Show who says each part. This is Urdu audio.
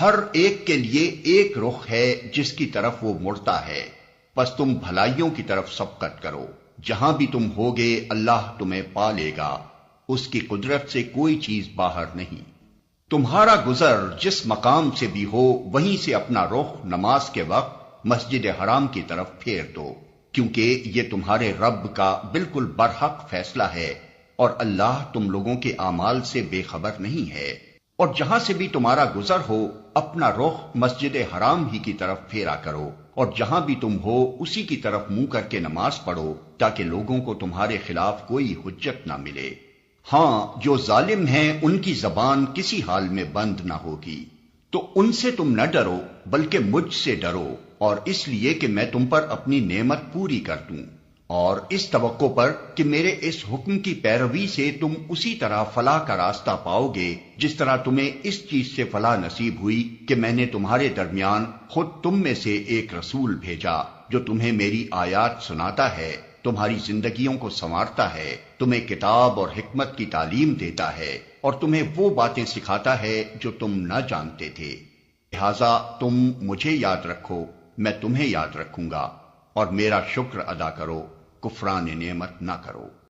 Speaker 1: ہر ایک کے لیے ایک رخ ہے جس کی طرف وہ مڑتا ہے، پس تم بھلائیوں کی طرف سبقت کرو۔ جہاں بھی تم ہوگے اللہ تمہیں پا لے گا، اس کی قدرت سے کوئی چیز باہر نہیں۔ تمہارا گزر جس مقام سے بھی ہو وہیں سے اپنا رخ نماز کے وقت مسجد حرام کی طرف پھیر دو، کیونکہ یہ تمہارے رب کا بالکل برحق فیصلہ ہے، اور اللہ تم لوگوں کے اعمال سے بے خبر نہیں ہے۔ اور جہاں سے بھی تمہارا گزر ہو اپنا رخ مسجد حرام ہی کی طرف پھیرا کرو، اور جہاں بھی تم ہو اسی کی طرف منہ کر کے نماز پڑھو، تاکہ لوگوں کو تمہارے خلاف کوئی حجت نہ ملے۔ ہاں، جو ظالم ہیں ان کی زبان کسی حال میں بند نہ ہوگی، تو ان سے تم نہ ڈرو بلکہ مجھ سے ڈرو، اور اس لیے کہ میں تم پر اپنی نعمت پوری کر دوں، اور اس توقع پر کہ میرے اس حکم کی پیروی سے تم اسی طرح فلاح کا راستہ پاؤ گے جس طرح تمہیں اس چیز سے فلاح نصیب ہوئی کہ میں نے تمہارے درمیان خود تم میں سے ایک رسول بھیجا جو تمہیں میری آیات سناتا ہے، تمہاری زندگیوں کو سنوارتا ہے، تمہیں کتاب اور حکمت کی تعلیم دیتا ہے، اور تمہیں وہ باتیں سکھاتا ہے جو تم نہ جانتے تھے۔ لہذا تم مجھے یاد رکھو، میں تمہیں یاد رکھوں گا، اور میرا شکر ادا کرو، کفران نعمت نہ کرو۔